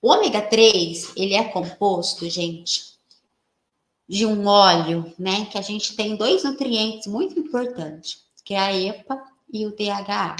O ômega 3, ele é composto, gente, de um óleo, né? Que a gente tem dois nutrientes muito importantes, que é a EPA e o DHA.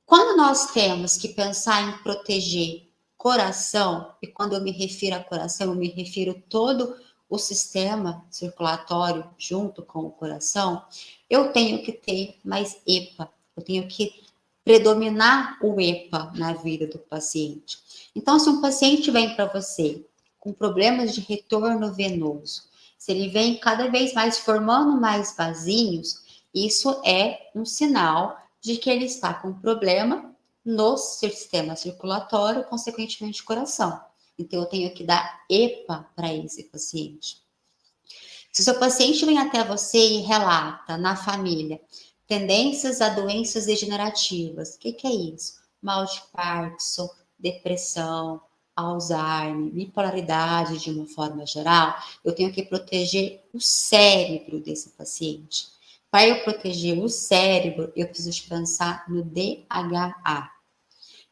Quando nós temos que pensar em proteger coração, e quando eu me refiro a coração, eu me refiro todo o sistema circulatório junto com o coração, eu tenho que ter mais EPA, eu tenho que predominar o EPA na vida do paciente. Então, se um paciente vem para você com problemas de retorno venoso, se ele vem cada vez mais formando mais vasinhos, isso é um sinal de que ele está com problema no sistema circulatório, consequentemente coração. Então, eu tenho que dar EPA para esse paciente. Se o seu paciente vem até você e relata na família tendências a doenças degenerativas, o que é isso? Mal de Parkinson, depressão, Alzheimer, bipolaridade de uma forma geral, eu tenho que proteger o cérebro desse paciente. Para eu proteger o cérebro, eu preciso pensar no DHA.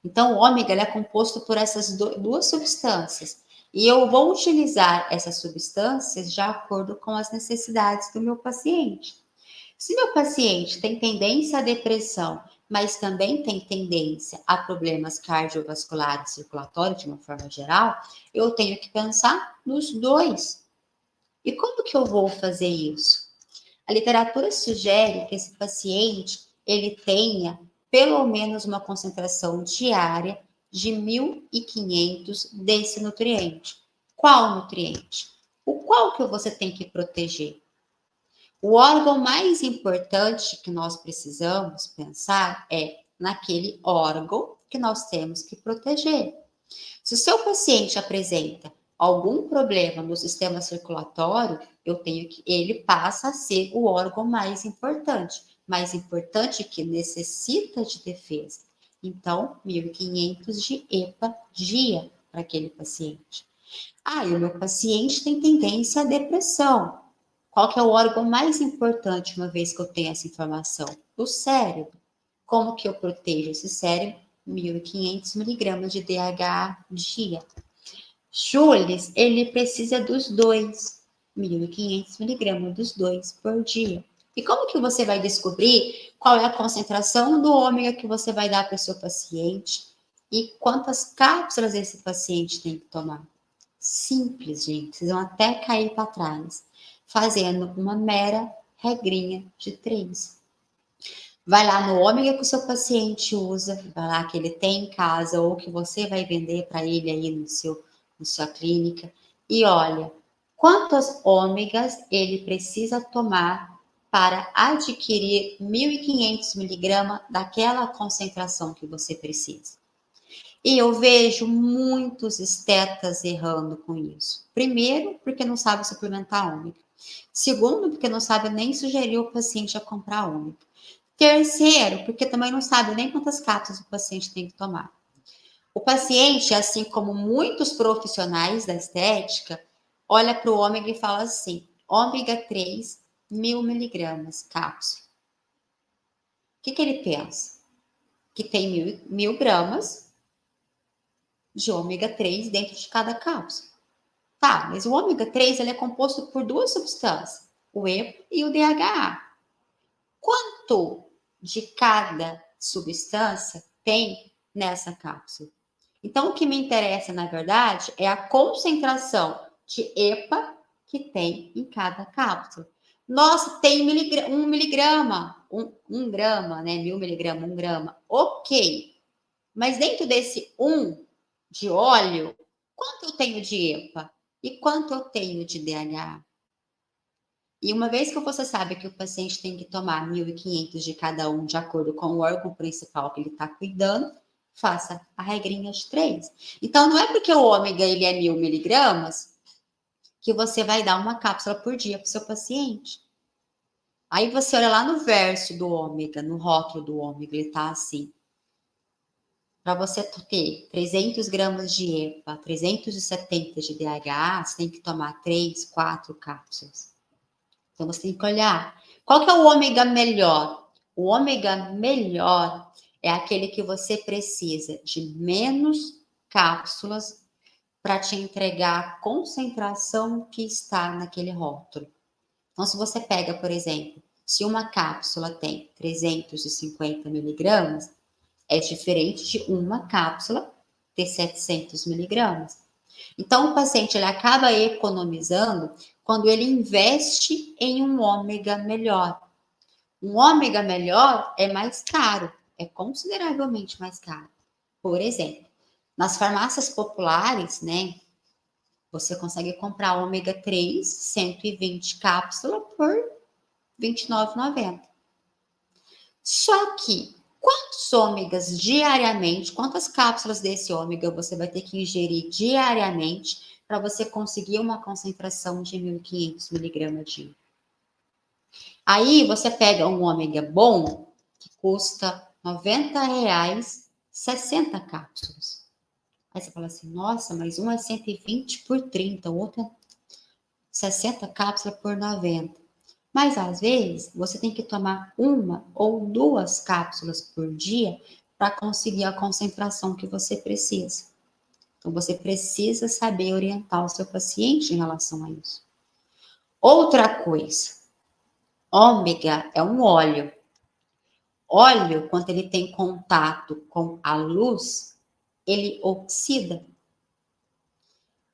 Então, o ômega é composto por essas duas substâncias. E eu vou utilizar essas substâncias de acordo com as necessidades do meu paciente. Se meu paciente tem tendência à depressão, mas também tem tendência a problemas cardiovasculares circulatórios de uma forma geral, eu tenho que pensar nos dois. E como que eu vou fazer isso? A literatura sugere que esse paciente ele tenha pelo menos uma concentração diária de 1.500 desse nutriente. Qual nutriente? O qual que você tem que proteger? O órgão mais importante que nós precisamos pensar é naquele órgão que nós temos que proteger. Se o seu paciente apresenta algum problema no sistema circulatório, eu tenho que ele passa a ser o órgão mais importante que necessita de defesa. Então, 1.500 de EPA dia para aquele paciente. E o meu paciente tem tendência à depressão. Qual que é o órgão mais importante, uma vez que eu tenho essa informação? O cérebro. Como que eu protejo esse cérebro? 1.500 miligramas de DHA dia. Jules, ele precisa dos dois. 1.500 miligramas dos dois por dia. E como que você vai descobrir qual é a concentração do ômega que você vai dar para o seu paciente e quantas cápsulas esse paciente tem que tomar? Simples, gente. Vocês vão até cair para trás. Fazendo uma mera regrinha de 3. Vai lá no ômega que o seu paciente usa, vai lá que ele tem em casa ou que você vai vender para ele aí na sua clínica. E olha, quantos ômegas ele precisa tomar para adquirir 1.500 miligramas daquela concentração que você precisa. E eu vejo muitos estetas errando com isso. Primeiro, porque não sabe suplementar ômega. Segundo, porque não sabe nem sugerir o paciente a comprar ômega. Terceiro, porque também não sabe nem quantas cápsulas o paciente tem que tomar. O paciente, assim como muitos profissionais da estética, olha para o ômega e fala assim, ômega 3, 1.000 miligramas cápsula. O que ele pensa? Que tem 1.000 gramas de ômega 3 dentro de cada cápsula. Tá, mas o ômega 3 ele é composto por duas substâncias, o EPA e o DHA. Quanto de cada substância tem nessa cápsula? Então, o que me interessa, na verdade, é a concentração de EPA que tem em cada cápsula. Nossa, tem 1 miligrama, 1 grama, né? 1.000 miligramas, 1 grama. Ok. Mas dentro desse 1 de óleo, quanto eu tenho de EPA? E quanto eu tenho de DHA? E uma vez que você sabe que o paciente tem que tomar 1.500 de cada um, de acordo com o órgão principal que ele está cuidando, faça a regrinha de 3. Então, não é porque o ômega ele é 1.000 miligramas que você vai dar uma cápsula por dia para o seu paciente. Aí você olha lá no verso do ômega, no rótulo do ômega, ele está assim. Para você ter 300 gramas de EPA, 370 de DHA, você tem que tomar 3, 4 cápsulas. Então, você tem que olhar. Qual que é o ômega melhor? O ômega melhor é aquele que você precisa de menos cápsulas para te entregar a concentração que está naquele rótulo. Então, se você pega, por exemplo, se uma cápsula tem 350 miligramas, é diferente de uma cápsula ter 700 miligramas. Então, o paciente ele acaba economizando quando ele investe em um ômega melhor. Um ômega melhor é mais caro, é consideravelmente mais caro. Por exemplo, nas farmácias populares, né, você consegue comprar ômega 3, 120 cápsulas por R$ 29,90. Só que quantos ômegas diariamente, quantas cápsulas desse ômega você vai ter que ingerir diariamente para você conseguir uma concentração de 1.500 miligramas dia? Aí você pega um ômega bom, que custa R$ 90,00, 60 cápsulas. Aí você fala assim, nossa, mas um é 120 por 30, o outro é 60 cápsulas por 90. Mas às vezes você tem que tomar uma ou duas cápsulas por dia para conseguir a concentração que você precisa. Então você precisa saber orientar o seu paciente em relação a isso. Outra coisa, ômega é um óleo. Óleo, quando ele tem contato com a luz, ele oxida.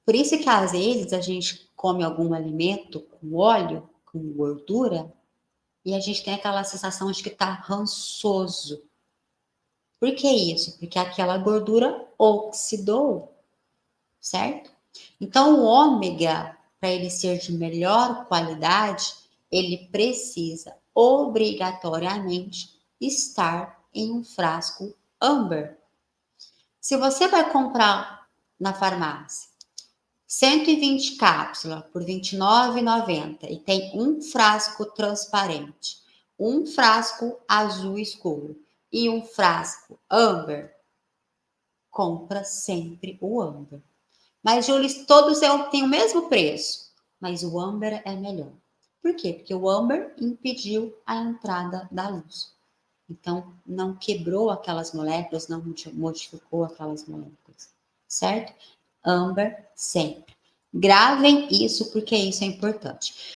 Por isso que às vezes a gente come algum alimento com óleo, com gordura, e a gente tem aquela sensação de que tá rançoso. Por que isso? Porque aquela gordura oxidou, certo? Então, o ômega, para ele ser de melhor qualidade, ele precisa obrigatoriamente estar em um frasco âmbar. Se você vai comprar na farmácia 120 cápsulas por R$ 29,90 e tem um frasco transparente, um frasco azul escuro e um frasco âmbar, compra sempre o âmbar. Mas, Júlia, todos têm o mesmo preço, mas o âmbar é melhor. Por quê? Porque o âmbar impediu a entrada da luz. Então, não quebrou aquelas moléculas, não modificou aquelas moléculas, certo? Âmbar sempre. Gravem isso porque isso é importante.